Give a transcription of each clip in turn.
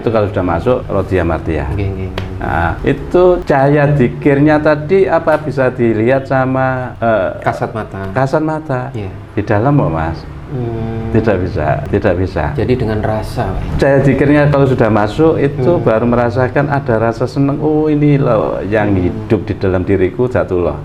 Itu kalau sudah masuk Rodia Martia. Nggih. Nah, itu cahaya dzikirnya tadi apa bisa dilihat sama Kasat mata. kasat mata? Iya. Di dalam kok Mas? Tidak bisa. Jadi dengan rasa, Pak. Cahaya dzikirnya kalau sudah masuk itu baru merasakan ada rasa senang. Oh ini loh yang hidup di dalam diriku Zatullah.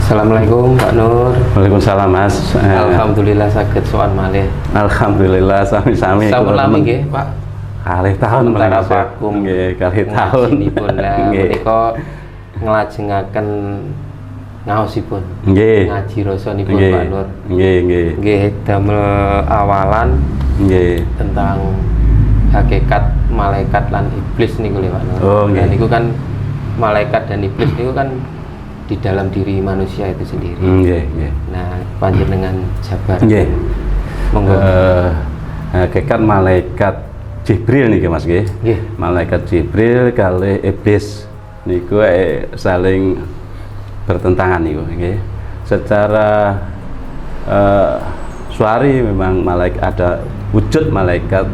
Assalamualaikum Pak Nur. Waalaikumsalam Mas. Alhamdulillah saged sowan malih. Alhamdulillah sami-sami. Sampun lami nggih, Pak. Kalih tahun Sementara vakum. Nggih, kalih tahun. Ngajinipun lah menika nglajengaken ngaosipun. Nggih. Ngaji rasanipun Nggih. Pak Nur. Nggih. Damel awalan Nggih. tentang hakikat malaikat lan iblis niku lho Pak Nur. Oh, nggih. Dan niku kan malaikat dan iblis niku kan di dalam diri manusia itu sendiri. Nggih. Nah, panjenengan jabar. Nggih. Monggo. Hakikat malaikat Jibril niki Mas nggih. Nggih. Malaikat Jibril kali iblis niku saling bertentangan niku nggih. Secara suari memang ada wujud malaikat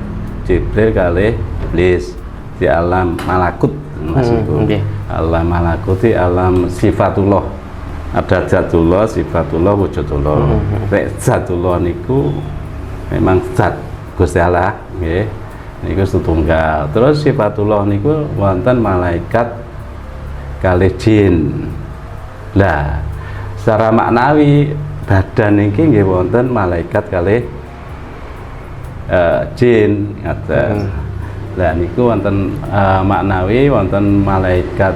Jibril kali iblis di alam malakut Mas niku. Alam malakuti alam sifatullah. Ada zatullah, sifatullah, wujudullah. Zatullah niku memang zat Gusti Allah nggih. Niku setunggal. Terus sifatullah niku wonten malaikat kalih jin. Lah, secara maknawi badan niki nggih wonten malaikat kalih jin ngaten. Lah niku wonten maknawi wonten malaikat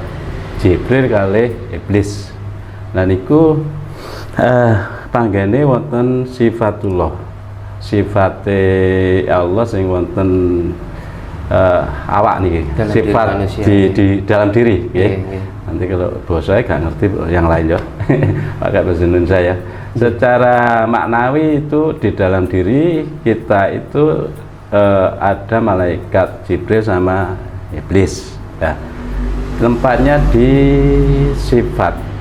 Jibril kalih iblis. Lah niku panggene wonten sifatullah. Sifate Allah sing wonten awak niki. Sifat di dalam diri nggih. Nanti kalau bosnya gak ngerti yang lain ya. Pakai bahasa Indonesia ya. Secara maknawi itu di dalam diri kita itu ada malaikat Jibril sama iblis ya. Tempatnya di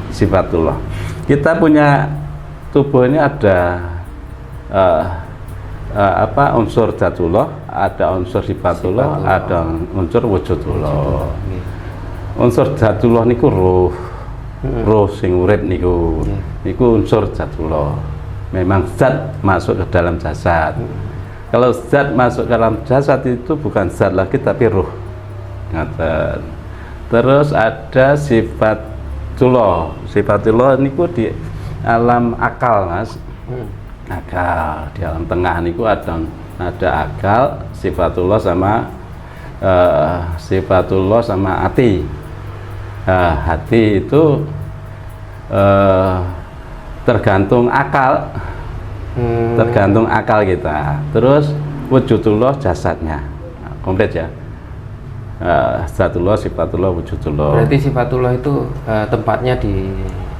sifatullah. Kita punya tubuh ini ada unsur zatullah, ada unsur sifatullah, ada unsur wujudullah. Unsur zatullah niku ruh. Ruh sing urip niku. Niku unsur zatullah. Memang zat masuk ke dalam jasad. Kalau zat masuk ke dalam jasad itu bukan zat lagi tapi ruh. Terus ada sifatullah. Sifatullah niku di alam akal Mas. Akal di alam tengah niku ada akal, sifatullah sama hati. Hati itu tergantung akal. Tergantung akal kita. Terus wujudullah jasadnya. Komplit ya. Zatullah, sifatullah, wujudullah. Berarti sifatullah itu tempatnya di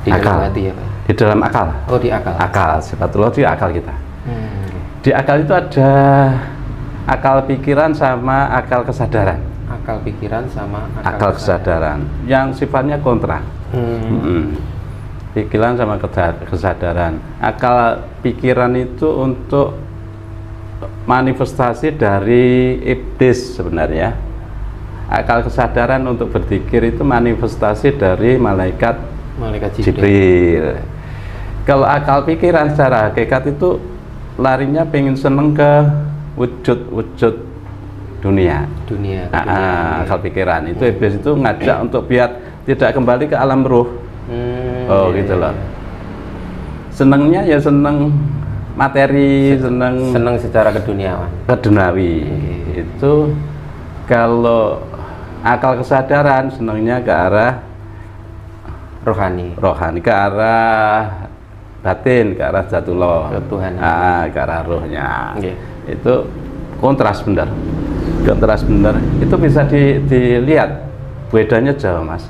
dalam hati ya Pak? Di dalam akal. Oh, di akal. Akal, sifatullah di akal kita. Di akal itu ada akal pikiran sama akal kesadaran. Akal pikiran sama akal kesadaran. Yang sifatnya kontra. Pikiran sama kesadaran. Akal pikiran itu untuk manifestasi dari iblis sebenarnya. Akal kesadaran untuk berpikir itu manifestasi dari malaikat Jibril. Kalau akal pikiran secara hakikat itu larinya pengen seneng ke wujud dunia. Akal pikiran itu iblis itu ngajak untuk biar tidak kembali ke alam ruh. Gitu loh. Senengnya ya seneng materi, seneng secara keduniawan. Keduniawi. Itu kalau akal kesadaran senengnya ke arah rohani, ke arah batin, ke arah zatullah, Tuhan. Ke arah rohnya. Itu kontras benar. kontras benar. Itu bisa dilihat bedanya jauh, Mas.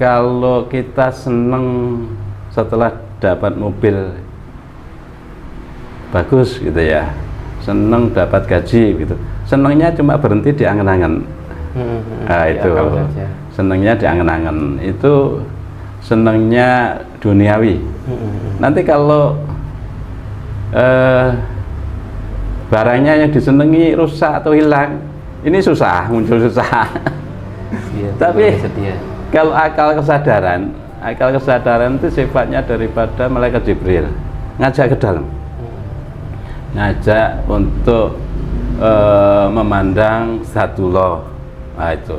Kalau kita seneng setelah dapat mobil bagus gitu ya, seneng dapat gaji gitu, senengnya cuma berhenti di angen-angen. Nah, itu senengnya di angen-angen, itu senengnya duniawi. Nanti kalau barangnya yang disenangi rusak atau hilang, ini susah, muncul susah. Ya, tapi kalau akal kesadaran itu sifatnya daripada malaikat Jibril, ngajak ke dalam, ngajak untuk memandang Zatullah. Nah, itu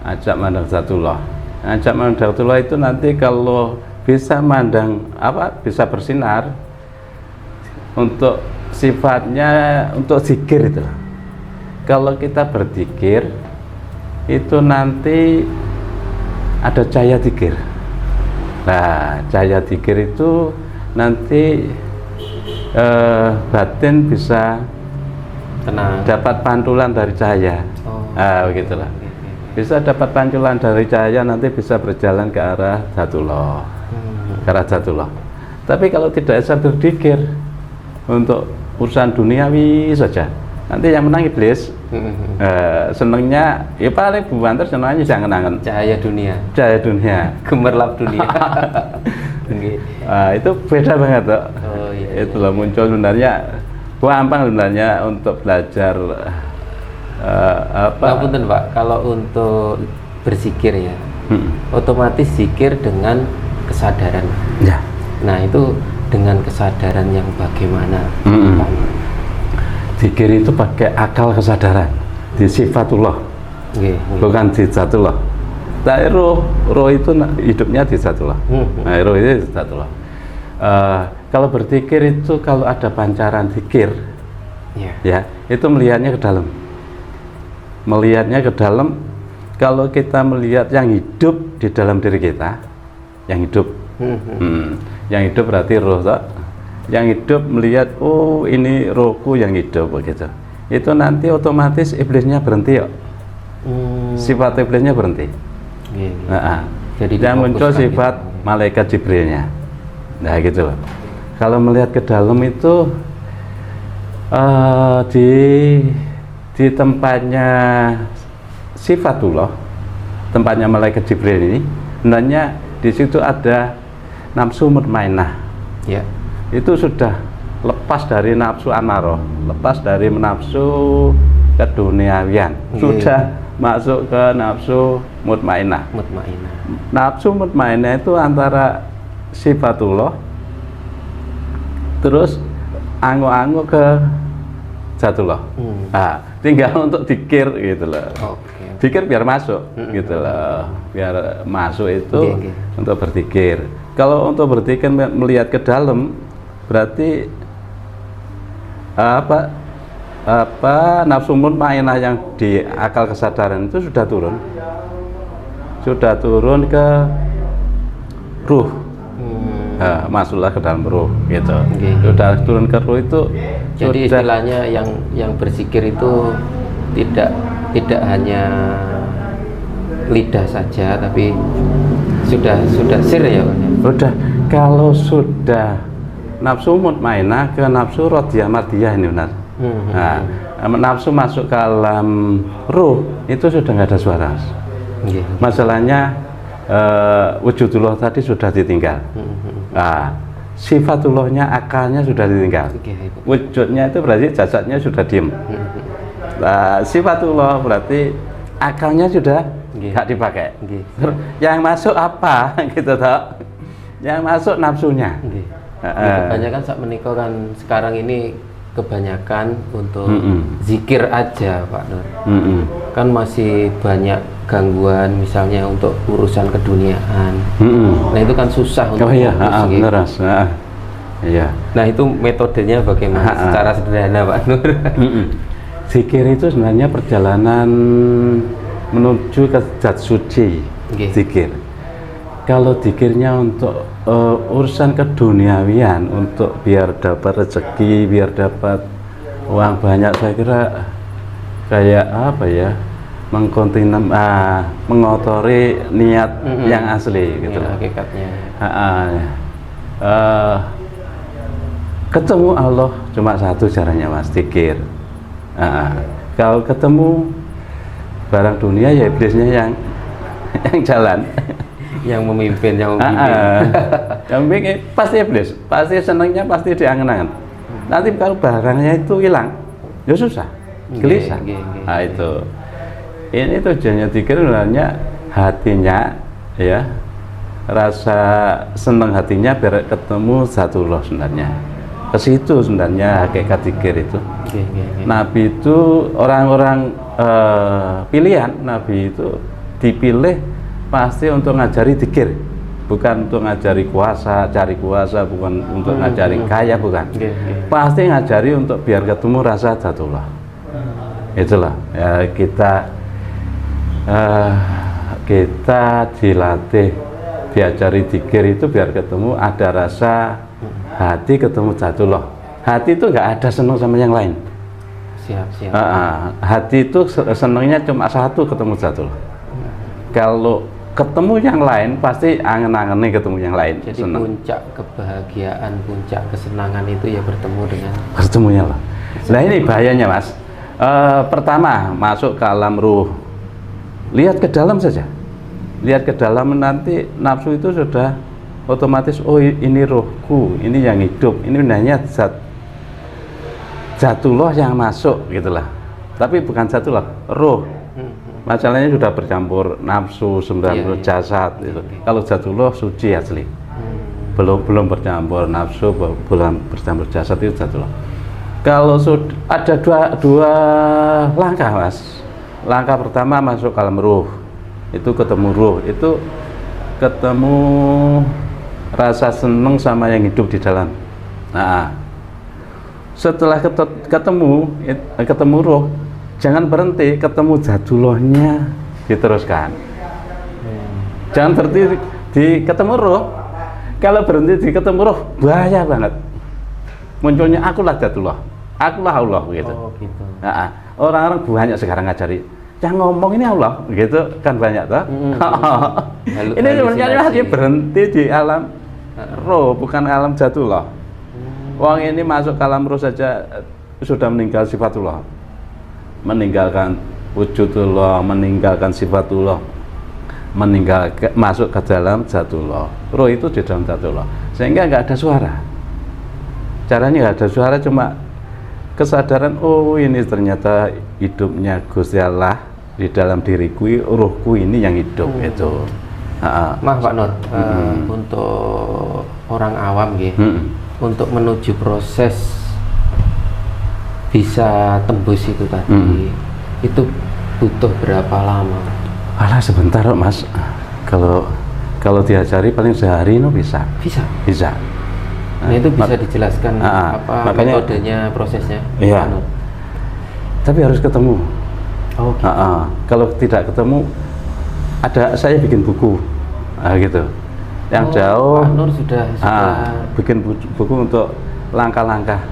ajak memandang Zatullah. Ngajak memandang Zatullah itu nanti kalau bisa mandang bisa bersinar untuk sifatnya untuk zikir itu. Kalau kita berzikir itu nanti ada cahaya zikir. Nah, cahaya zikir itu nanti batin bisa tenang, dapat pantulan dari cahaya. Nah, begitulah. Bisa dapat pantulan dari cahaya, nanti bisa berjalan ke arah Zatullah. Ke arah Zatullah. Tapi kalau tidak bisa berzikir untuk urusan duniawi saja, nanti yang menang iblis. Senengnya ya paling buantar, senengnya jangan angen cahaya dunia gemerlap dunia. Itu beda banget tuh. Iya. Itulah muncul sebenarnya gampang sebenarnya untuk belajar Ngapunten Pak, kalau untuk berzikir ya, otomatis zikir dengan kesadaran ya. Nah, itu dengan kesadaran yang bagaimana? Zikir itu pakai akal kesadaran di sifatullah, bukan di zatullah. Tapi roh itu hidupnya di zatullah. Nah, roh itu di zatullah. Kalau berzikir itu kalau ada pancaran zikir, ya itu melihatnya ke dalam. Melihatnya ke dalam. Kalau kita melihat yang hidup di dalam diri kita, yang hidup, yang hidup berarti roh. Yang hidup melihat, oh ini rohku yang hidup begitu. Itu nanti otomatis iblisnya berhenti, sifat iblisnya berhenti. Nah, jadi yang muncul sifat malaikat Jibrilnya. Nah gitu. Kalau melihat ke dalam itu di tempatnya sifatullah, tempatnya malaikat Jibril ini, sebenarnya di situ ada nafsu mutmainah. Ya. Itu sudah lepas dari nafsu amarah, lepas dari nafsu keduniawian, sudah masuk ke nafsu mutmainah. Nafsu mutmainah itu antara sifatullah terus angu-angu ke zatullah. Nah, tinggal untuk dikir gitu loh. Dikir biar masuk gitu loh, biar masuk itu untuk berzikir. Kalau untuk berzikir melihat ke dalam, berarti nafsu mutmainah yang di akal kesadaran itu sudah turun ke ruh. Masuklah ke dalam ruh gitu. Sudah turun ke ruh itu. Jadi istilahnya yang berzikir itu tidak hanya lidah saja, tapi sudah sir ya Pak. Sudah, kalau sudah nafsu mutmainah ke nafsu radiyah mardiyah ini benar. Nafsu masuk ke alam ruh itu sudah nggak ada suara. Masalahnya wujudullah tadi sudah ditinggal. Sifatullahnya, akalnya sudah ditinggal. Wujudnya itu berarti jasadnya sudah diem. Sifatullah berarti akalnya sudah nggak dipakai. Yang masuk apa gitu toh? Yang masuk nafsunya. Kebanyakan saat menikah kan sekarang ini kebanyakan untuk zikir aja Pak Nur. Kan masih banyak gangguan, misalnya untuk urusan keduniaan. Nah itu kan susah untuk Nah itu metodenya bagaimana secara sederhana Pak Nur? Zikir itu sebenarnya perjalanan menuju ke zat suci. Zikir. Kalau zikirnya untuk urusan keduniawian, untuk biar dapat rezeki, biar dapat uang banyak, saya kira kayak apa ya, mengotori niat yang asli gitu ya, loh. hakikatnya. Ketemu Allah cuma satu caranya Mas, zikir. Kalau ketemu barang dunia ya iblisnya yang jalan, yang memimpin. Yang bikin pasti iblis, pasti senangnya pasti diangen-angen. Nanti kalau barangnya itu hilang, ya susah, gelisah. Nah itu, ini tujuannya zikir sebenarnya hatinya, ya, rasa senang hatinya biar ketemu Zatullah sebenarnya. Ke situ sebenarnya hakikat zikir itu. Nabi itu orang-orang pilihan, Nabi itu dipilih pasti untuk ngajari zikir, bukan untuk ngajari kuasa, cari kuasa, bukan untuk ngajari kaya, bukan. Pasti ngajari untuk biar ketemu rasa Zatullah. Itulah ya, kita dilatih, diajari zikir itu biar ketemu ada rasa hati, ketemu Zatullah. Hati itu nggak ada senang sama yang lain. Siap. Hati itu senangnya cuma satu, ketemu Zatullah. Kalau ketemu yang lain pasti angen-angennya ketemu yang lain. Jadi senang. Puncak kebahagiaan, puncak kesenangan itu ya bertemunya lah. Nah ini bahayanya Mas. Pertama masuk ke alam ruh, lihat ke dalam saja, lihat ke dalam, nanti nafsu itu sudah otomatis, oh ini rohku, ini yang hidup, ini hanya Zatullah yang masuk gitulah. Tapi bukan Zatullah, roh. Masalahnya sudah bercampur nafsu, 90 jasad gitu. Kalau Zatullah suci asli. Belum bercampur nafsu, belum bercampur jasad, itu Zatullah. Kalau ada dua langkah Mas. Langkah pertama masuk ke alam ruh. Itu ketemu ruh, itu ketemu rasa seneng sama yang hidup di dalam. Nah, setelah ketemu ruh, jangan berhenti, ketemu Zatullahnya diteruskan. Jangan berhenti di ketemu ruh. Kalau berhenti di ketemu ruh, bahaya banget. Munculnya akulah Zatullah, akulah Allah gitu. Gitu. Nah, orang-orang banyak sekarang ngajari, yang ngomong ini Allah, gitu kan banyak toh. Ini sebenarnya dia berhenti di alam roh, bukan alam Zatullah. Wong ini masuk ke alam roh saja sudah meninggal sifatullah, meninggalkan wujudullah, meninggalkan sifatullah, masuk ke dalam Zatullah. Roh itu di dalam Zatullah, sehingga nggak ada suara. Caranya nggak ada suara, cuma kesadaran, oh ini ternyata hidupnya Gusti Allah di dalam diriku, ruhku ini yang hidup itu. Mah Pak Nur, untuk orang awam untuk menuju proses bisa tembus itu tadi, itu butuh berapa lama? Alah sebentar Mas, kalau diajari paling sehari bisa. Nah, itu bisa dijelaskan apa makanya, metodenya, prosesnya? Iya. Tapi harus ketemu. Gitu. Kalau tidak ketemu, saya bikin buku, gitu. Yang jauh. Pak Nur sudah bikin buku untuk langkah-langkah.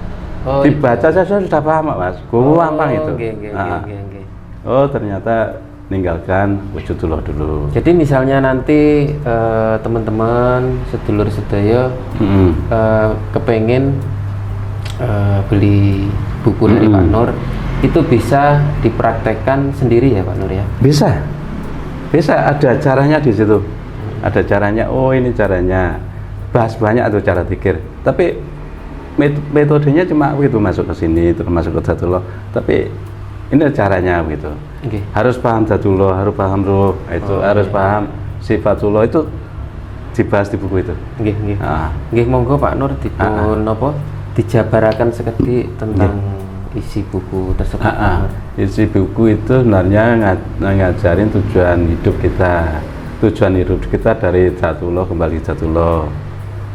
Dibaca saja sudah paham Mas. Gampang itu. Oh ternyata meninggalkan wujudullah dulu. Jadi misalnya nanti teman-teman sedulur sedaya kepengen beli buku dari Pak Nur, itu bisa dipraktekkan sendiri ya Pak Nur ya? Bisa, ada caranya di situ. Ada caranya, oh ini caranya. Bahas banyak tuh cara zikir. Tapi metodenya cuma begitu, masuk ke sini, terus masuk ke Zatullah. Tapi ini caranya begitu. Harus paham Zatullah, harus paham ruh, itu harus paham sifatullah, itu dibahas di buku itu. Nggih, monggo Pak Nur dipun napa dijabaraken sekedhik tentang isi buku tersebut. Isi buku itu sebenarnya ngajarin tujuan hidup kita. Tujuan hidup kita dari Zatullah kembali Zatullah.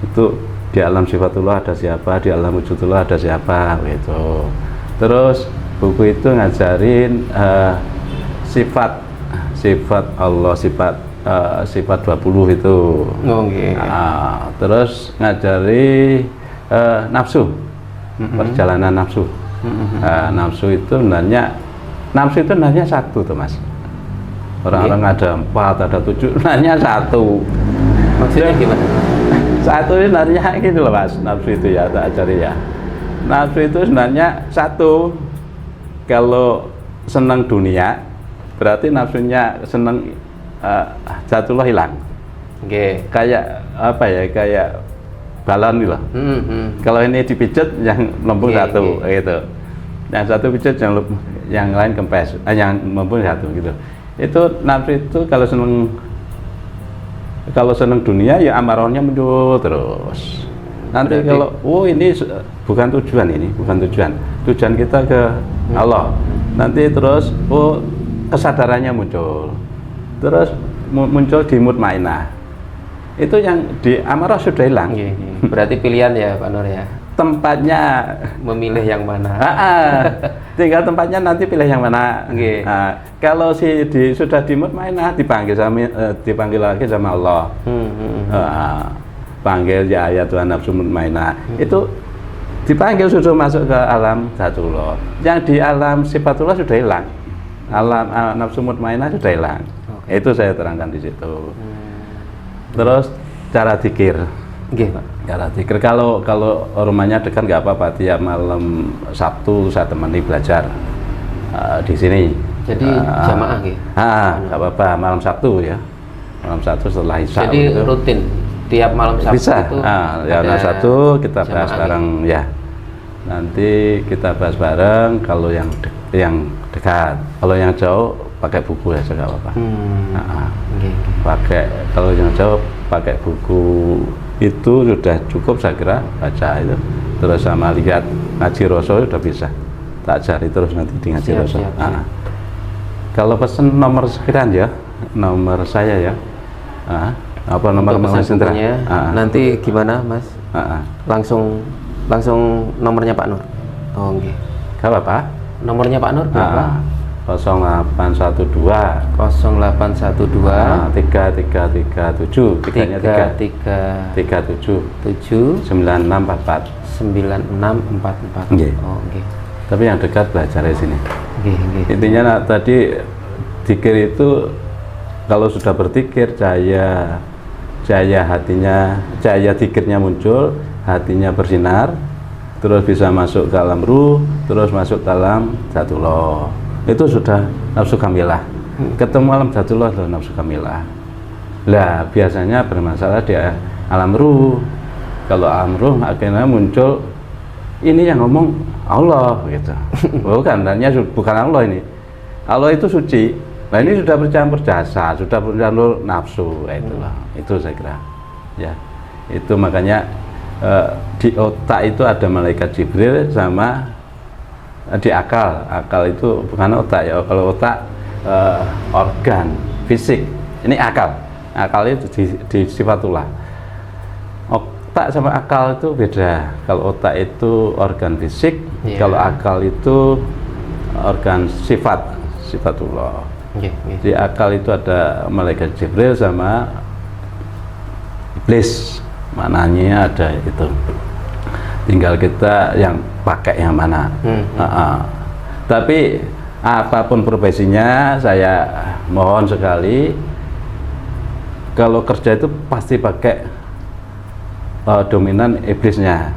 Itu di alam sifatullah ada siapa, di alam wujudullah ada siapa, gitu. Terus buku itu ngajarin sifat Allah, sifat 20 itu. Terus ngajari nafsu, perjalanan nafsu. Nafsu itu sebenarnya Nafsu itu nanya satu tuh Mas. Orang-orang ada 4, ada 7, nanya satu. Maksudnya gimana? Satu ini nanya gitu loh Mas, nafsu itu ya, tak ajari ya. Nafsu itu sebenarnya satu. Kalau senang dunia, berarti nafsunya senang Zatullah hilang. Kayak apa ya, kayak balon gitu loh. Kalau ini dipijet, yang lempung satu gitu. Yang satu pijet, yang lain kempes, yang lempung satu gitu. Itu nafsu itu kalau senang dunia ya amarahnya muncul terus. Nanti berarti, kalau ini bukan tujuan, tujuan kita ke Allah. Nanti terus kesadarannya muncul, terus muncul di mutmainah. Itu yang di amarah sudah hilang. Berarti pilihan ya Pak Nur ya. Tempatnya memilih yang mana. Tinggal tempatnya nanti pilih yang mana. Kalau sudah di mutmainah, dipanggil lagi sama Allah. Panggil ya ayat Tuhan nafsu mutmainah. Itu dipanggil sudah masuk ke alam Zatullah. Yang di alam sifatullah sudah hilang. Alam nafsu mutmainah sudah hilang. Itu saya terangkan di situ. Terus cara zikir. Cara zikir kalau rumahnya dekat nggak apa-apa, tiap malam Sabtu saya temani belajar di sini. Jadi jamaah gitu. Nggak apa-apa, malam Sabtu ya. Malam Sabtu setelah Isya. Jadi gitu. Rutin tiap malam Sabtu bisa. Itu ya malam Sabtu kita bahas bareng ya. Nanti kita bahas bareng kalau yang dekat. Kalau yang jauh pakai buku ya nggak apa-apa. Pakai kalau yang jauh pakai buku itu sudah cukup saya kira, baca itu terus sama lihat ngaji Rasul sudah bisa, tak cari terus nanti di ngaji Rasul. Kalau pesen nomor sekian ya, nomor saya ya, apa nomor sentra nanti gimana Mas? Langsung nomornya Pak Nur. Gak apa-apa, nomornya Pak Nur berapa? 0812 0812 3337 337 9644 9644. Tapi yang dekat belajar di sini. Intinya tadi zikir itu kalau sudah berzikir cahaya hatinya, cahaya zikirnya muncul, hatinya bersinar, terus bisa masuk ke alam ruh, terus masuk ke alam Zatullah. Itu sudah nafsu kamilah. Ketemu alam Zatullah itu nafsu kamilah. Lah biasanya bermasalah di alam ruh. Kalau alam ruh akhirnya muncul ini yang ngomong Allah gitu. Bukan, bukan Allah ini. Allah itu suci. Nah ini sudah bercampur jasa, sudah bercampur nafsu, itulah. Itu saya kira. Ya. Itu makanya di otak itu ada malaikat Jibril sama di akal itu bukan otak ya. Kalau otak organ fisik, ini akal itu di sifatullah. Otak sama akal itu beda. Kalau otak itu organ fisik, kalau akal itu organ sifatullah. Di akal itu ada malaikat Jibril sama iblis, mananya ada itu. Tinggal kita yang pakai yang mana. Tapi apapun profesinya, saya mohon sekali kalau kerja itu pasti pakai dominan iblisnya.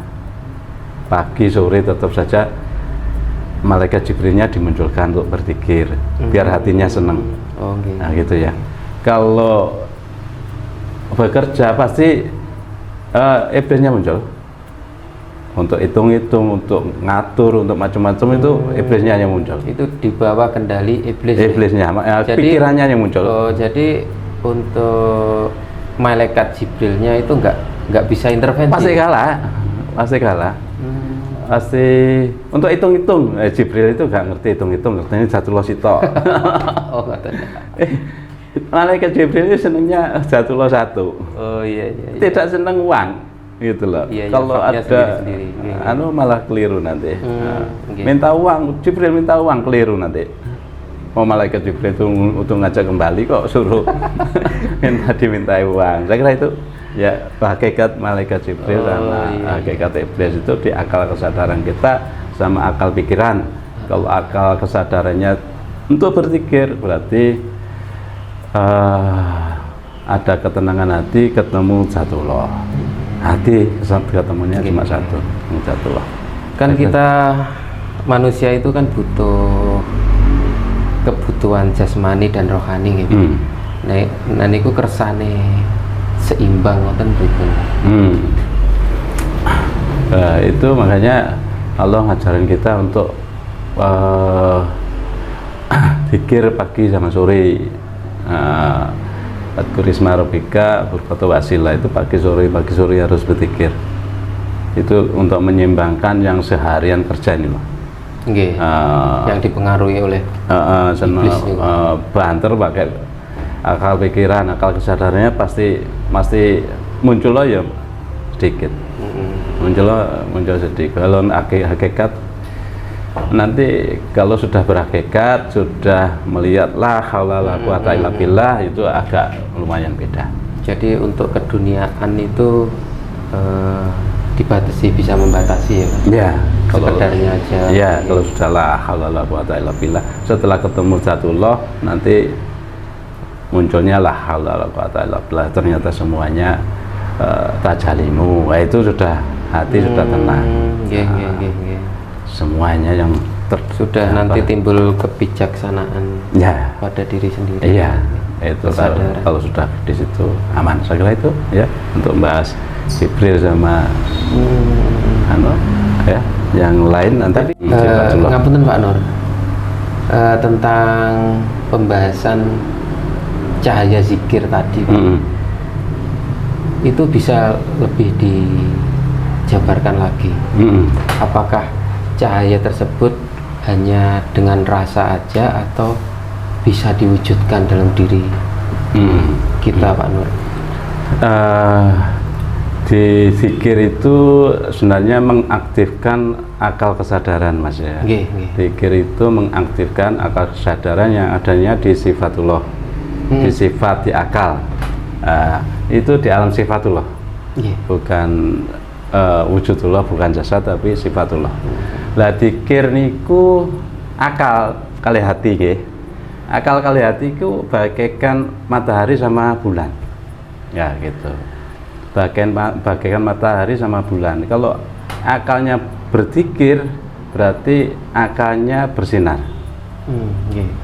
Pagi sore tetap saja malaikat Jibrilnya dimunculkan untuk berzikir, biar hatinya senang. Nah gitu ya. Kalau bekerja pasti iblisnya muncul. Untuk hitung-hitung, untuk ngatur, untuk macam-macam itu iblisnya yang muncul. Itu di bawah kendali iblis. Iblisnya, jadi, pikirannya yang muncul. Jadi untuk malaikat Jibrilnya itu nggak bisa intervensi. Pasti kalah. Pasti untuk hitung-hitung. Jibril itu nggak ngerti hitung-hitung, ini Zatullah sitok. Malaikat Jibril itu senangnya Zatullah satu. Tidak senang uang. Gitu loh. Kalau ada malah keliru nanti. Minta uang, Jibril minta uang keliru nanti. Malaikat Jibril itu untuk ngajak kembali kok suruh dimintai uang. Saya kira itu ya hakikat malaikat Jibril sama hakikat iblis itu di akal kesadaran kita sama akal pikiran. Kalau akal kesadarannya Untuk berzikir berarti ada ketenangan hati, ketemu Zatullah. Hati ketemunya cuma satu, Zatullah. Kan kita manusia itu kan butuh kebutuhan jasmani dan rohani gitu. Nah niku kersane seimbang ngoten pripun. Itu makanya Allah ngajarin kita untuk zikir pagi sama sore. Adkurisma Rabbika berfoto wasilah itu pagi sore harus berzikir. Itu untuk menyeimbangkan yang seharian kerja ini loh. Yang dipengaruhi oleh iblis banter pakai akal pikiran, akal kesadarannya pasti muncul loh ya sedikit. Muncul sedikit. Kalau hakikat nanti kalau sudah berhakikat, sudah melihat la haula wala quwata illa billah, itu agak lumayan beda. Jadi untuk keduniaan itu dibatasi, bisa membatasi ya kan? Ya, kalau sekedarnya aja. Ya, kalau sudah la haula wala quwata illa billah, setelah ketemu Zatullah nanti munculnya la haula wala quwata illa billah, ternyata semuanya tajalimu. Itu sudah hati sudah tenang. Semuanya yang sudah nanti timbul kebijaksanaan pada diri sendiri. Iya, itu kalau sudah di situ aman. Saya kira itu ya untuk membahas Jibril sama ya yang lain nanti. Ngapunten Pak Nur, tentang pembahasan cahaya zikir tadi, itu bisa lebih dijabarkan lagi. Apakah cahaya tersebut hanya dengan rasa aja atau bisa diwujudkan dalam diri kita, Pak Nur? Di zikir itu sebenarnya mengaktifkan akal kesadaran, Mas ya. Zikir itu mengaktifkan akal kesadaran yang adanya di sifatullah, di sifat, di akal. Itu di alam sifatullah, bukan wujudullah, bukan jasad, tapi sifatullah. Lah zikir niku akal kali hati nggih. Akal kali hati ku bagaikan matahari sama bulan. Ya gitu. Bagaikan matahari sama bulan. Kalau akalnya berzikir berarti akalnya bersinar.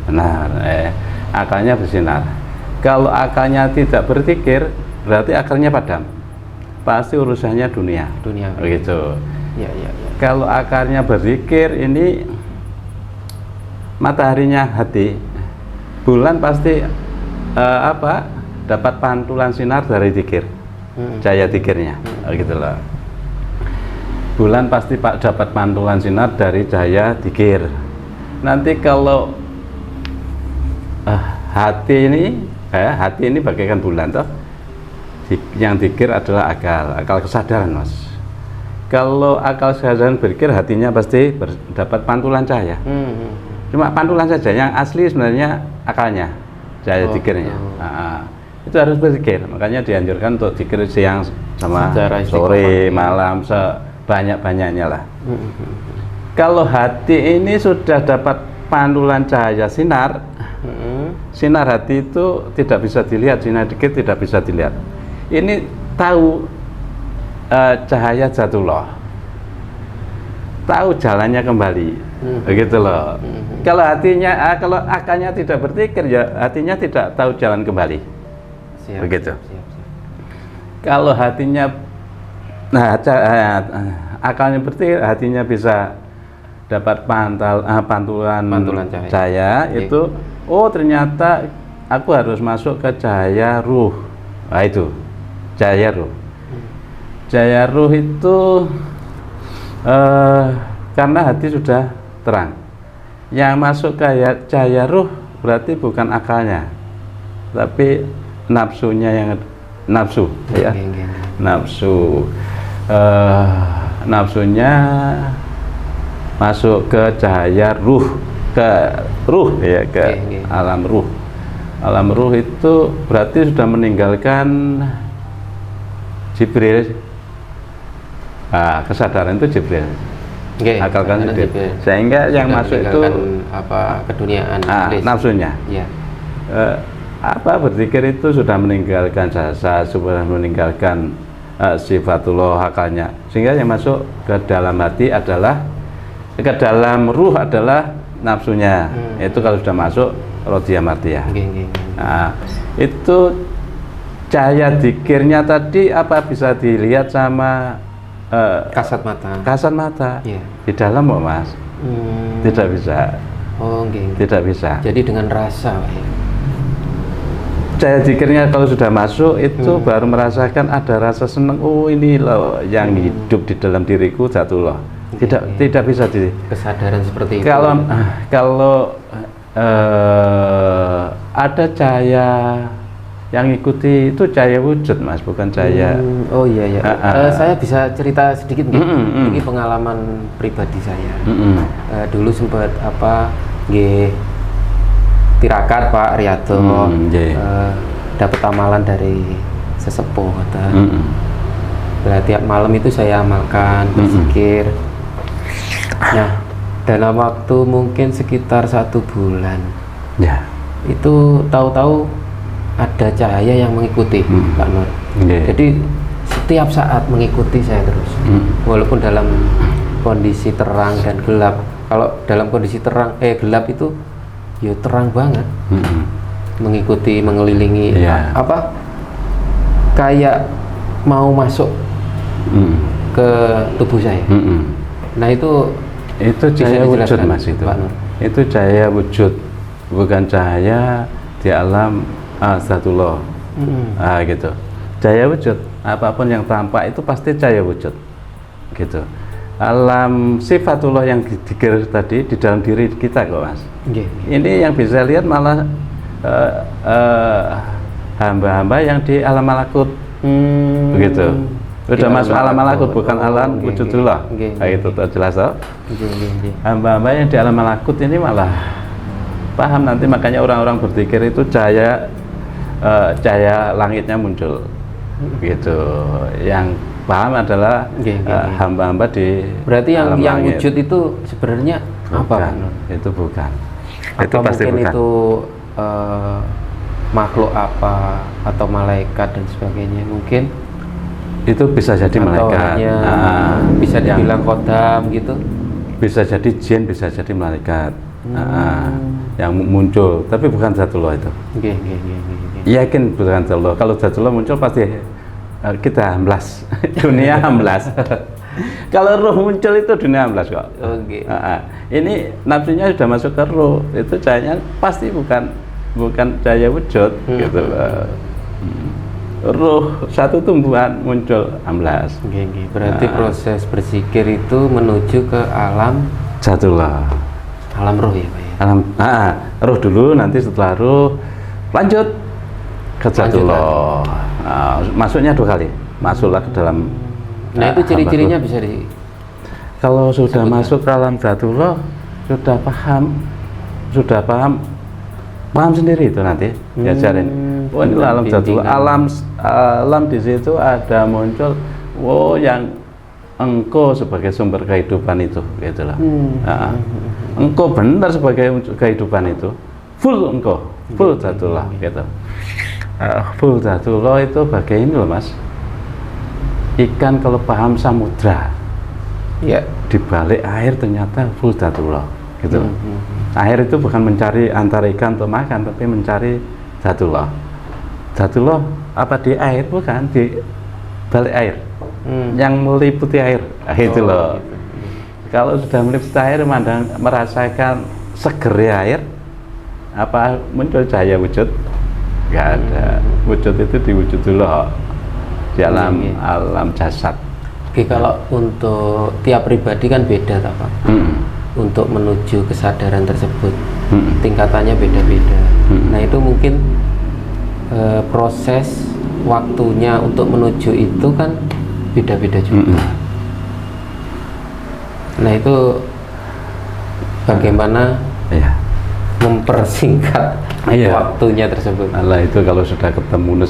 Benar, akalnya bersinar. Kalau akalnya tidak berzikir berarti akalnya padam. Pasti urusannya dunia begitu. Kalau akarnya berzikir, ini mataharinya hati, bulan pasti dapat pantulan sinar dari zikir, cahaya zikirnya, gitu loh. Bulan pasti dapat pantulan sinar dari cahaya zikir. Nanti kalau hati ini bagaikan bulan toh. Yang zikir adalah akal kesadaran, Mas. Kalau akal kesadaran berpikir, hatinya pasti dapat pantulan cahaya. Cuma pantulan saja, yang asli sebenarnya akalnya, cahaya zikirnya. Itu harus berzikir, makanya dianjurkan untuk zikir siang sama sore, malam, sebanyak-banyaknya lah. Kalau hati ini sudah dapat pantulan cahaya sinar, sinar hati itu tidak bisa dilihat, sinar zikir tidak bisa dilihat. Ini tahu cahaya Zatullah, tahu jalannya kembali, begitu loh. Kalau kalau akalnya tidak berzikir, ya hatinya tidak tahu jalan kembali, begitu. Kalau hatinya, akalnya berzikir, hatinya bisa dapat pantulan cahaya itu. Oh ternyata aku harus masuk ke cahaya ruh. Itu cahaya ruh. Cahaya ruh itu karena hati sudah terang. Yang masuk ke cahaya ruh berarti bukan akalnya, tapi nafsunya yang nafsu, ya. Nafsu. Nafsunya masuk ke cahaya ruh, ke alam ruh. Alam ruh itu berarti sudah meninggalkan Jibril. Kesadaran itu Jibril. akalkan sipil. Sehingga yang masuk itu apa keduniaan nafsunya. Ya. Berzikir itu sudah meninggalkan jasa, sudah meninggalkan sifatullah akalnya. Sehingga yang masuk ke dalam hati adalah, ke dalam ruh adalah nafsunya. Itu kalau sudah masuk rodiyah mardiyah. Nah, itu cahaya zikirnya tadi bisa dilihat sama kasat mata. Kasat mata. Yeah. Di dalam kok Mas. Tidak bisa. Oh, tidak bisa. Jadi dengan rasa, Pak, ya. Cahaya zikirnya kalau sudah masuk itu baru merasakan ada rasa senang. Oh, ini loh yang hidup di dalam diriku Zatullah. Tidak bisa kesadaran seperti itu. Kalau ada cahaya yang ikuti itu cahaya wujud Mas, bukan cahaya. Oh iya. Saya bisa cerita sedikit nggih? Ini pengalaman pribadi saya. Dulu sempat tirakat Pak Riyadho, dapat amalan dari sesepuh. Tiap malam itu saya amalkan, berzikir. Nah, dalam waktu mungkin sekitar 1 bulan, itu tahu-tahu ada cahaya yang mengikuti Pak Nur. Jadi setiap saat mengikuti saya terus, walaupun dalam kondisi terang dan gelap. Kalau dalam kondisi gelap itu ya terang banget, mengikuti, mengelilingi, kayak mau masuk ke tubuh saya. Nah itu cahaya wujud Mas, itu cahaya wujud, bukan cahaya di alam Zatullah. Gitu. Cahaya wujud, apapun yang tampak itu pasti cahaya wujud. Gitu. Alam sifatullah yang dikir tadi di dalam diri kita kok Mas. Ini yang bisa lihat malah hamba-hamba yang di alam malakut. Begitu. Sudah masuk alam malakut, bukan alam wujudullah. Itu jelas toh? Hamba-hamba yang di alam malakut ini malah paham nanti, makanya orang-orang berzikir itu cahaya langitnya muncul. Gitu. Yang paham adalah hamba-hamba di berarti yang wujud itu sebenarnya apa? Itu bukan. Itu pasti bukan. Itu makhluk apa atau malaikat dan sebagainya mungkin. Itu bisa jadi malaikat. Bisa dibilang kodam gitu. Bisa jadi jin, bisa jadi malaikat. Yang muncul, tapi bukan Zatullah itu. Yakin bukan Zatullah. Kalau Zatullah muncul pasti kita amblas, dunia amblas. Kalau roh muncul itu dunia amblas kok. Ini nafsunya sudah masuk ke roh, itu cahayanya pasti bukan cahaya wujud, gitu. Roh satu tumbuhan muncul amblas. Berarti proses berzikir itu menuju ke alam Zatullah. Alam roh ya Pak ya? Roh dulu, nanti setelah roh lanjut ke Zatullah. Masuknya 2 kali, masuklah ke dalam. Nah itu ciri-cirinya bisa kalau sudah masuk ke alam Zatullah, sudah paham sendiri itu nanti diajarin. Oh ini alam Zatullah, alam di situ ada muncul. Oh yang engkau sebagai sumber kehidupan itu, gitulah. Engkau benar sebagai kehidupan itu, full Zatullah, gitu. Full Zatullah itu bagai ini loh Mas, ikan kalau paham samudra, di balik air ternyata full Zatullah, gitu. Air itu bukan mencari antara ikan untuk makan, tapi mencari Zatullah. Zatullah apa di air, bukan di balik air, yang meliputi air, itu loh. Gitu. Kalau sudah meliputi air, merasakan segernya air, apa muncul cahaya wujud? Gak ada. Wujud itu diwujudullah di alam jasad. Oke, kalau untuk tiap pribadi kan beda tak Pak? Untuk menuju kesadaran tersebut, tingkatannya beda-beda. Nah itu mungkin proses waktunya untuk menuju itu kan beda-beda juga. Nah itu bagaimana mempersingkat waktunya tersebut. Itu kalau sudah ketemu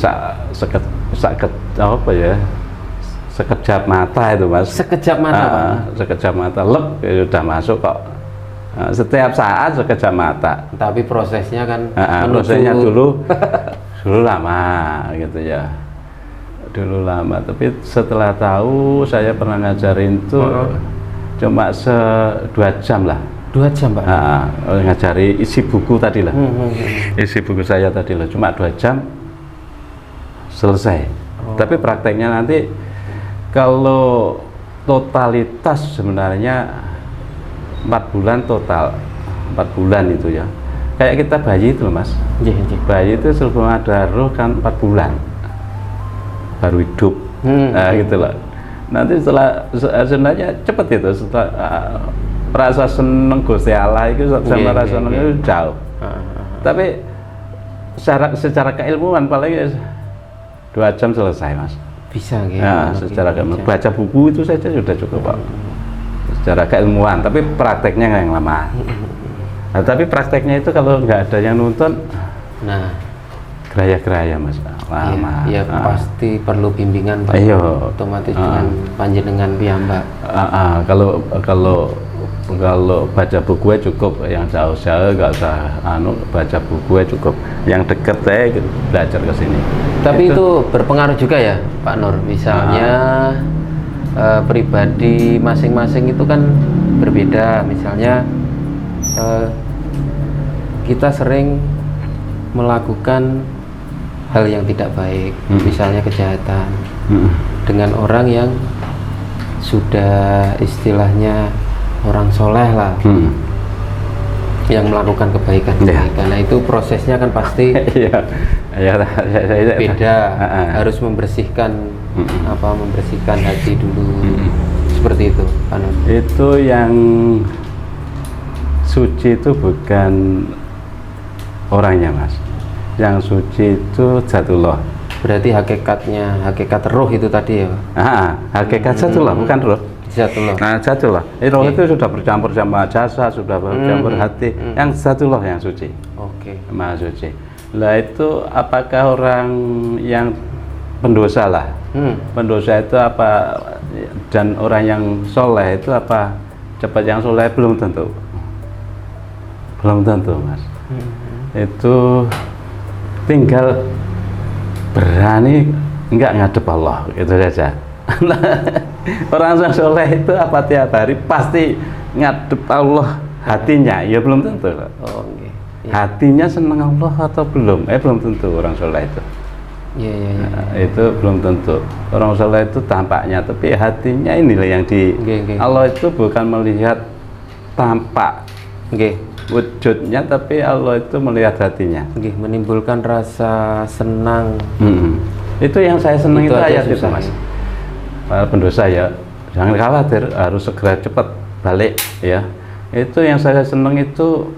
sekejap mata itu Mas. Sekejap mata Pak? Sekejap mata, lep sudah masuk kok. Setiap saat sekejap mata. Tapi prosesnya kan prosesnya dulu lama gitu ya. Dulu lama, tapi setelah tahu saya pernah ngajarin itu cuma 2 jam lah. 2 jam Pak? Ngajari isi buku tadi lah. Isi buku saya tadi lah, cuma 2 jam selesai. Tapi prakteknya nanti kalau totalitas sebenarnya 4 bulan total, 4 bulan itu ya. Kayak kita bayi itu Mas. Bayi itu sebelum ada roh kan 4 bulan baru hidup. Nah gitu loh. Nanti setelah sebenarnya cepet itu, setelah rasa seneng Gusti Allah itu sama rasa seneng itu jauh. Tapi secara keilmuan paling 2 jam selesai Mas. Bisa gitu. Nah, secara keilmuan baca buku itu saja sudah cukup Pak. Secara keilmuan, tapi prakteknya yang lama. Nah, tapi prakteknya itu kalau nggak ada yang nonton, nah geraya-geraya Mas, lama. Iya, pasti perlu bimbingan Pak. Otomatis dengan panjenengan piyambak. Kalau baca buku cukup, yang jauh-jauh nggak usah baca buku cukup, yang deket saya belajar ke sini. Tapi itu berpengaruh juga ya Pak Nur, misalnya pribadi masing-masing itu kan berbeda. Misalnya kita sering melakukan hal yang tidak baik, misalnya kejahatan, dengan orang yang sudah istilahnya orang soleh lah, yang melakukan kebaikan. Nah itu prosesnya kan pasti beda. Harus membersihkan membersihkan hati dulu. Seperti itu Pak Nur. Itu yang suci itu bukan orangnya Mas, yang suci itu Zatullah. Berarti hakikat roh itu tadi ya Pak? Hakikat Zatullah, bukan roh. Zatullah. Nah Zatullah, roh itu sudah bercampur sama jasa, sudah bercampur hati. Yang Zatullah yang suci. Maha suci. Lah itu apakah orang yang pendosa lah? Pendosa itu apa, dan orang yang soleh itu apa cepat yang soleh? Belum tentu Mas. Itu tinggal berani enggak ngadep Allah, itu saja. Orang yang soleh itu apa tiap hari pasti ngadep Allah hatinya? Ya belum tentu. Hatinya senang Allah atau belum? Belum tentu orang soleh itu. Itu belum tentu. Orang soleh itu tampaknya, tapi hatinya inilah yang Allah itu bukan melihat tampak wujudnya, tapi Allah itu melihat hatinya. Menimbulkan rasa senang. Itu yang saya senang itu ayat itu Mas. Para pendosa ya jangan khawatir, harus segera cepat balik ya. Itu yang saya senang itu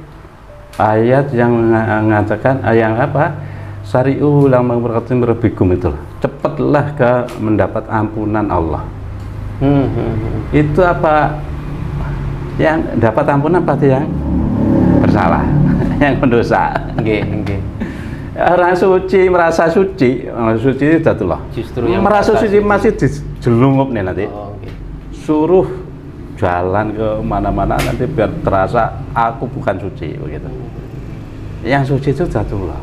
ayat yang mengatakan yang apa? Sari'u ila maghfiratin rabbikum, itu cepatlah ke mendapat ampunan Allah. Itu apa? Yang dapat ampunan pasti yang bersalah, yang pendosa. Orang suci merasa suci, orang suci itu Zatullah. Justru yang merasa suci masih dijelungup nih nanti. Suruh jalan ke mana-mana nanti biar terasa aku bukan suci begitu. Yang suci itu Zatullah.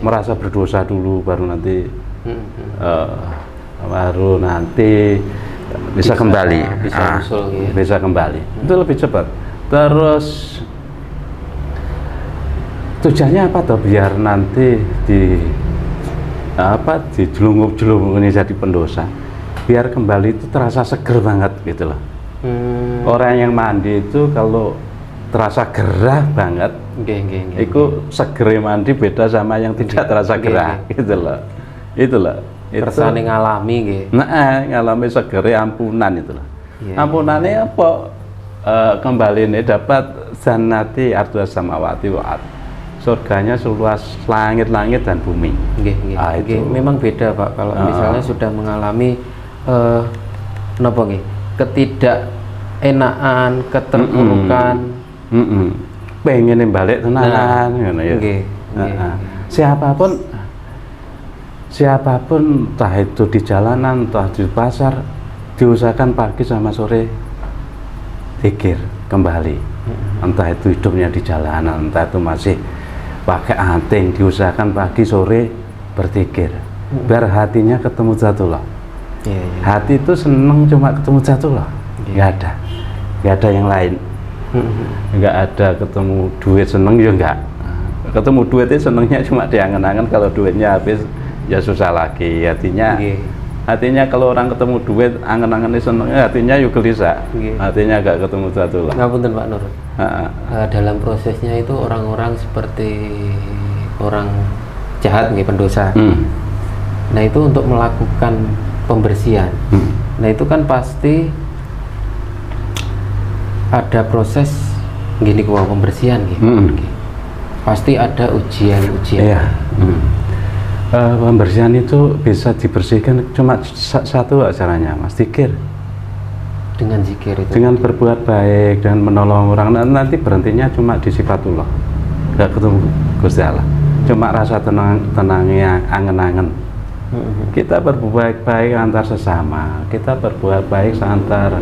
Merasa berdosa dulu baru nanti bisa kembali, bisa kembali. Itu lebih cepat. Terus tujuannya apa toh? Biar nanti dijelungup-jelungup ini jadi pendosa, biar kembali itu terasa seger banget gitu loh. Orang yang mandi itu kalau terasa gerah banget, itu seger mandi beda sama yang tidak terasa gerah gitu loh. Itu loh. Kersane ngalami ngalami seger ampunan itu loh. Ampunannya apa? Kembali ini dapat jannati ardhas samawati wal ardh. Surganya seluas langit-langit dan bumi. Itu memang beda Pak kalau misalnya sudah mengalami ketidakenaan, keterpurukan, pengen balik tenanan. Siapapun siapapun, entah itu di jalanan, entah di pasar, diusahakan pagi sama sore zikir kembali. Entah itu hidupnya di jalanan, entah itu masih pakai anting, diusahakan pagi sore berzikir, biar hatinya ketemu Zatullah. Hati itu seneng cuma ketemu Zatullah, nggak ada yang lain. Nggak ada ketemu duit seneng ya enggak. Ketemu duit itu senengnya cuma diangen-angen, kalau duitnya habis ya susah lagi. Hatinya kalau orang ketemu duit angen-angen senengnya, hatinya yuk gelisah. Hatinya enggak ketemu Zatullah. Ngapunten Pak Nur. Dalam prosesnya itu orang-orang seperti orang jahat nih, pendosa. Nah itu untuk melakukan pembersihan. Nah itu kan pasti ada proses gini kok pembersihan gitu. Pasti ada ujian-ujian. Iya. Pembersihan itu bisa dibersihkan cuma satu caranya, Mas, zikir. Dengan zikir itu. Dengan berbuat baik dan menolong orang. Nanti berhentinya cuma di sifatullah. Enggak ketemu Gusti Allah. Cuma rasa tenangnya angen-angen. Kita berbuat baik antar sesama. Kita berbuat baik antar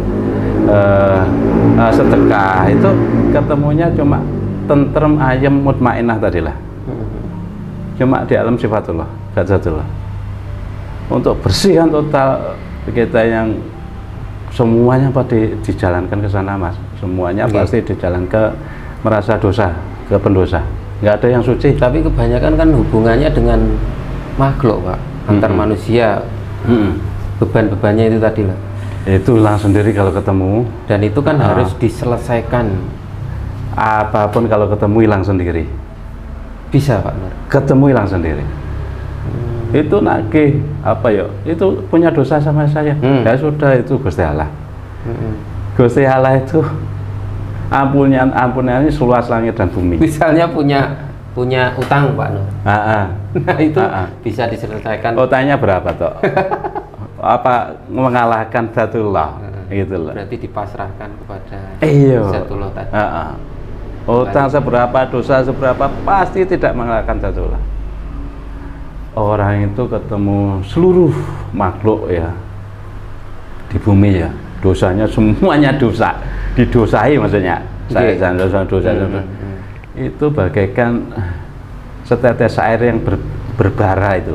sedekah. Itu ketemunya cuma tentrem, ayem, mutmainah tadilah. Cuma di alam sifatullah, Zatullah. Untuk bersihkan total kita yang semuanya pasti dijalankan ke sana, Mas. Semuanya pasti dijalankan ke merasa dosa, ke pendosa. Nggak ada yang suci. Tapi kebanyakan kan hubungannya dengan makhluk, Pak, antar manusia. Beban-bebannya itu tadi lah. Itu hilang sendiri kalau ketemu. Dan itu kan harus diselesaikan. Apapun kalau ketemu hilang sendiri. Bisa Pak Nur? Ketemu hilang sendiri. Itu nagih apa ya? Itu punya dosa sama saya. Ya sudah, itu Gusti Allah. Gusti Allah itu ampunannya seluas langit dan bumi. Misalnya punya utang Pak Nur. Nah itu bisa diselesaikan. Utangnya berapa toh? Apa mengalahkan Zatullah gitu loh. Berarti dipasrahkan kepada Zatullah tadi. Utang seberapa, dosa seberapa, pasti tidak mengalahkan Zatullah. Orang itu ketemu seluruh makhluk ya di bumi ya, dosanya semuanya dosa, didosai maksudnya. Dosa. Itu bagaikan setetes air yang berbara itu.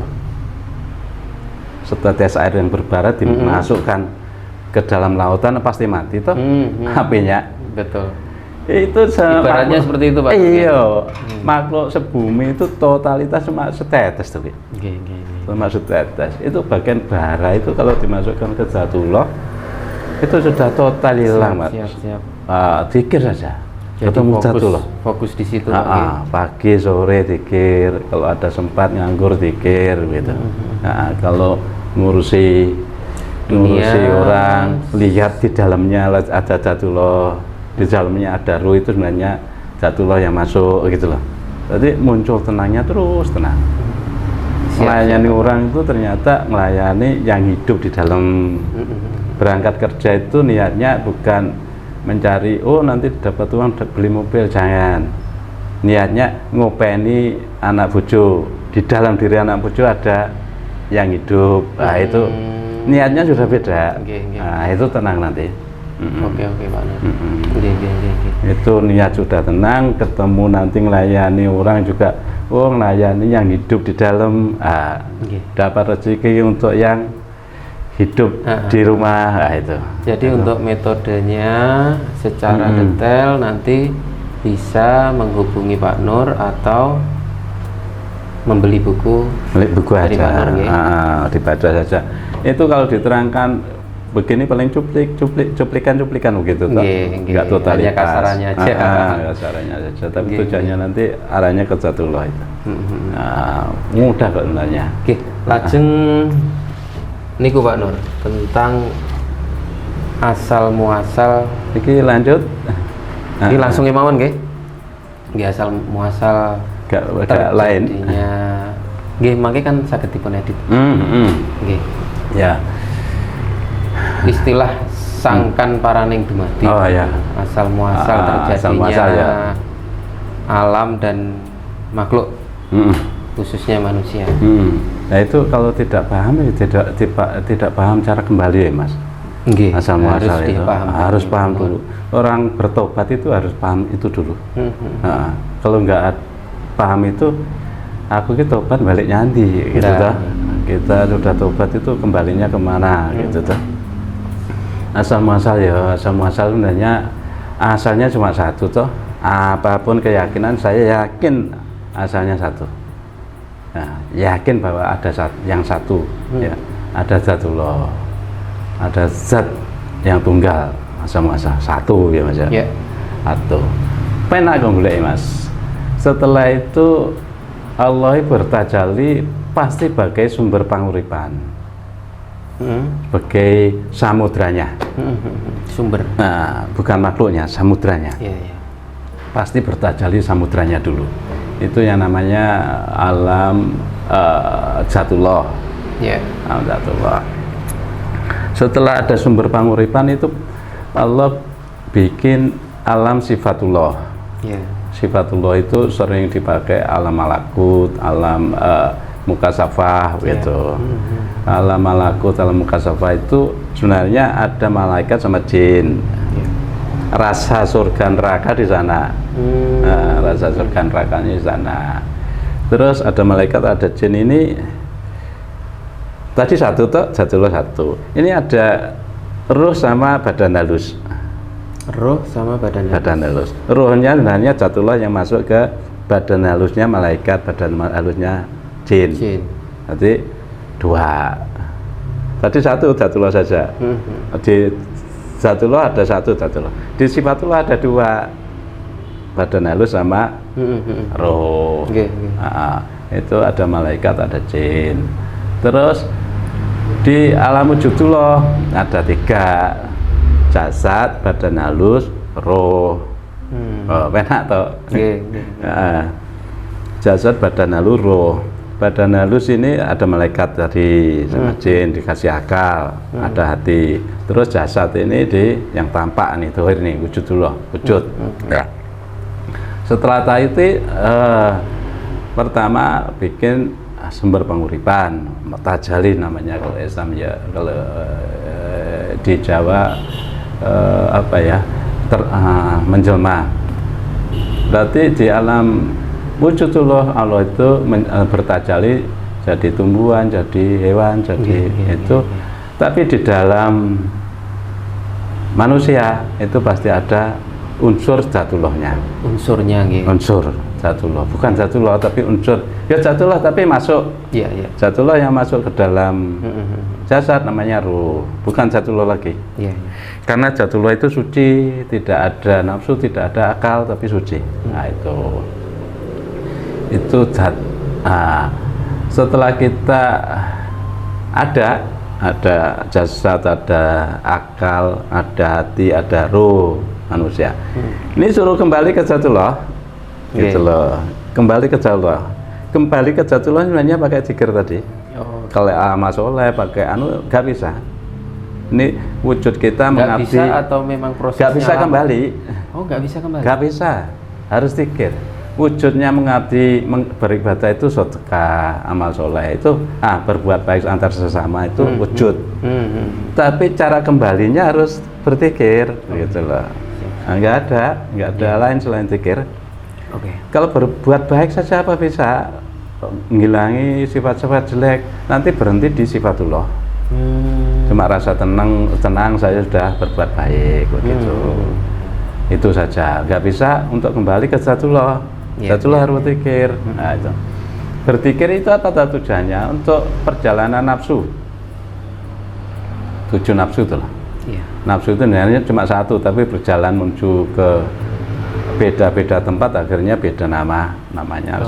Setetes air yang berbara dimasukkan ke dalam lautan pasti mati toh apinya. Betul. Itu ibaratnya seperti itu Pak. Iya, makhluk sebumi itu totalitas cuma setetes tuh. Cuma setetes. Itu bagian bara itu kalau dimasukkan ke Zatullah itu sudah total hilang, Mas. Siap. Zikir saja. Jadi ketemu Zatullah. Fokus di situ. Pagi sore zikir, kalau ada sempat nganggur zikir gitu. Kalau ngurusi orang, lihat di dalamnya ada Zatullah. Di dalamnya ada ruh, itu sebenarnya Zatullah yang masuk gitu loh. Jadi muncul tenangnya terus tenang. Melayani orang itu ternyata melayani yang hidup di dalam. Berangkat kerja itu niatnya bukan mencari nanti dapat uang beli mobil, jangan. Niatnya ngopeni anak bojo. Di dalam diri anak bojo ada yang hidup. Nah itu niatnya sudah beda. Nah itu tenang nanti. Oke Pak Nur. Itu niat sudah tenang, ketemu nanti melayani orang juga, melayani yang hidup di dalam, dapat rezeki untuk yang hidup di rumah. Itu. Jadi untuk metodenya secara detail nanti bisa menghubungi Pak Nur atau membeli buku dari Pak Nur, dibaca saja. Itu kalau diterangkan begini paling cuplikan begitu toh. Enggak totalitas. Hanya kasarannya aja. Kasarannya saja, tapi tujuannya nanti arahnya ke Zatullah itu. Mudah kok sebenarnya. Lajeng niku Pak Nur tentang asal muasal iki lanjut. Iki langsung mawon nggih. Nggih asal muasal gak lain. Nggih mangke kan saged dipun edit. Nggih. Ya. Istilah sangkan paraning dumadi. Asal muasal terjadinya alam dan makhluk, khususnya manusia. Nah itu kalau tidak paham ya tidak paham cara kembali ya Mas. Asal muasal itu harus paham dulu. Orang bertobat itu harus paham itu dulu. Nah, kalau nggak paham itu, aku kita tobat balik nyandi gitu dah. Kita sudah tobat itu kembalinya kemana gitu dah. Asal muasal ya, asal muasal sebenarnya asalnya cuma satu toh. Apapun keyakinan saya yakin asalnya satu. Nah, yakin bahwa ada yang satu, ya, ada Zatullah, ada Zat yang tunggal, asal muasal satu ya Mas ya. Yeah. Satu. Penak golek Mas. Setelah itu Allah bertajalli pasti sebagai sumber panguripan, sebagai samudranya. Sumber. Nah, bukan makhluknya, samudranya. Yeah. Pasti bertajalli samudranya dulu. Itu yang namanya alam Zatullah. Yeah. Alam Zatullah. Setelah ada sumber panguripan itu Allah bikin alam sifatullah. Yeah. Sifatullah itu sering dipakai alam malakut, alam mukasafah gitu. Alam malakut, alam mukasafah itu sebenarnya ada malaikat sama jin. Rasa surga neraka di sana. Nah, rasa surga nerakanya di sana. Terus ada malaikat, ada jin ini. Tadi satu toh, Zatullah satu. Ini ada ruh sama badan halus. Ruh sama badan halus. Ruhnya sebenarnya Zatullah yang masuk ke badan halusnya malaikat, badan halusnya jin. Jadi dua. Tadi satu Zatullah saja. Di Zatullah ada satu Zatullah. Di sifatullah ada dua, badan halus sama roh. Itu ada malaikat, ada jin. Terus di alam wujudullah ada tiga, jasad, badan halus, roh. Enak toh. Jasad, badan halus, roh. Badan halus ini ada malaikat tadi sama jin, dikasih akal, ada hati. Terus jasad ini yang tampak nih, dohir nih, wujudullah, wujud. Ya. Setelah itu pertama bikin sumber penguripan, tajalli namanya kalau Islam ya, kalau di Jawa apa ya, menjelma. Berarti di alam wujudullah Allah itu bertajalli jadi tumbuhan, jadi hewan, jadi itu. Tapi di dalam manusia itu pasti ada unsur Zatullahnya. Unsurnya gitu. Unsur Zatullah, bukan Zatullah tapi unsur. Ya Zatullah tapi masuk. Iya. Zatullah yang masuk ke dalam jasad namanya ruh, bukan Zatullah lagi. Iya. Karena Zatullah itu suci, tidak ada nafsu, tidak ada akal, tapi suci. Nah itu zat. Nah, setelah kita ada jasad, ada akal, ada hati, ada ruh manusia. Ini suruh kembali ke Zatullah, gitu loh. Kembali ke Zatullah. Kembali ke Zatullah sebenarnya pakai zikir tadi. Kalau amal soleh pakai nggak bisa. Ini wujud kita mengabdi. Nggak bisa atau memang prosesnya? Nggak bisa kembali. Oh, nggak bisa kembali. Nggak bisa, harus zikir. Wujudnya mengabdi, beribadah itu sedekah, amal soleh itu berbuat baik antar sesama itu wujud. Tapi cara kembalinya harus berzikir, gitu loh. Nah, nggak ada lain selain zikir. Kalau berbuat baik saja apa bisa menghilangi sifat-sifat jelek, nanti berhenti di sifatullah. Cuma rasa tenang saya sudah berbuat baik, begitu. Itu saja, nggak bisa untuk kembali ke Zatullah. Zatullah harus berzikir. Nah, itu. Berzikir itu apa tujuannya? Untuk perjalanan nafsu. 7 nafsu itu loh. Nafsu itu sebenarnya cuma satu, tapi berjalan menuju ke beda-beda tempat, akhirnya beda namanya.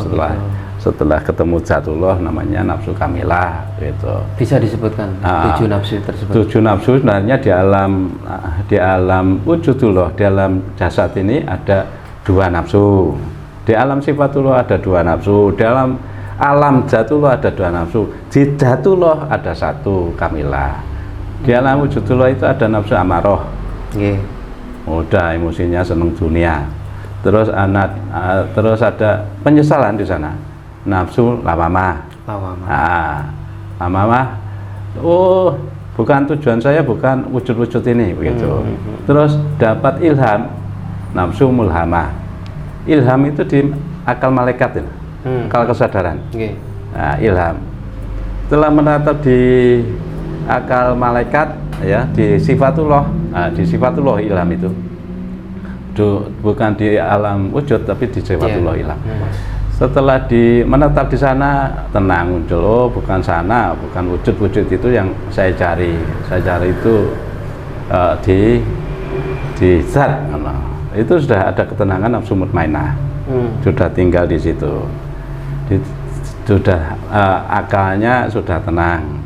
Setelah ketemu Zatullah namanya nafsu kamilah, gitu. Bisa disebutkan 7 nafsu tersebut? 7 nafsu sebenarnya di alam wujudullah, di alam jasad ini ada 2 nafsu. Di alam sifatullah ada 2 nafsu. Di alam Zatullah ada 2 nafsu. Di Zatullah ada 1 kamilah. Di alam wujudullah itu ada nafsu amarah. Udah emosinya seneng dunia. Terus terus ada penyesalan di sana. Nafsu lawamah. Lama-lama, oh bukan tujuan saya, bukan wujud-wujud ini begitu. Terus dapat ilham, nafsu mulhamah. Ilham itu di akal malaikat ini, akal kesadaran. Nah, ilham. Setelah menatap di akal malaikat, ya di sifatullah, di sifatullah ilham itu. Bukan di alam wujud, tapi di sifatullah ilham. Setelah menetap di sana, tenang muncul. Oh, bukan sana, bukan wujud-wujud itu yang saya cari. Saya cari itu di zat. Itu sudah ada ketenangan nafsu mutmainah. Sudah tinggal di situ. Sudah akalnya sudah tenang.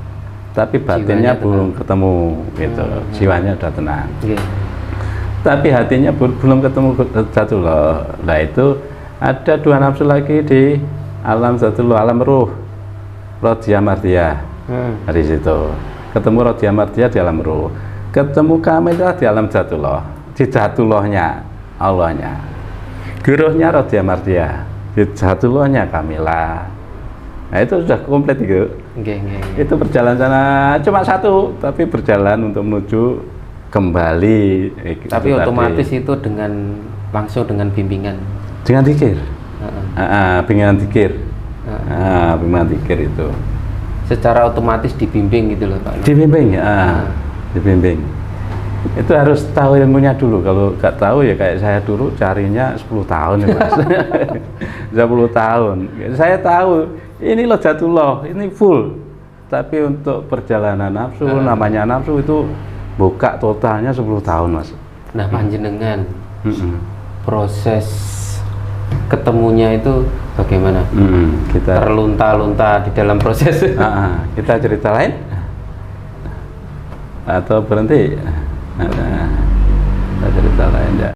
Tapi batinnya belum ketemu gitu. Jiwanya sudah tenang. Tapi hatinya belum ketemu Zatullah. Nah, itu ada dua nafsu lagi di alam Zatullah, alam ruh, Rodiyah Mardiyah. Dari situ ketemu Rodiyah Mardiyah di alam ruh, ketemu Kamilah di alam Zatullah, di Zatullahnya Allahnya, Guruhnya Rodiyah Mardiyah, di Zatullahnya Kamilah. Nah, itu sudah komplit itu. Itu berjalan sana cuma satu, tapi berjalan untuk menuju kembali. Tapi otomatis tadi. Itu langsung dengan bimbingan. Dengan zikir, bimbingan zikir, bimbingan zikir itu. Secara otomatis dibimbing gitu loh Pak. Dibimbing, dibimbing. Itu harus tahu ilmunya dulu. Kalau nggak tahu ya kayak saya dulu carinya 10 tahun ya Mas. 10 tahun. Saya tahu ini loh Zatullah, ini full. Tapi untuk perjalanan nafsu, namanya nafsu itu buka totalnya 10 tahun Mas. Nah panjenengan proses ketemunya itu bagaimana? Kita terlunta-lunta di dalam proses. Kita cerita lain atau berhenti? Kita cerita lain ya.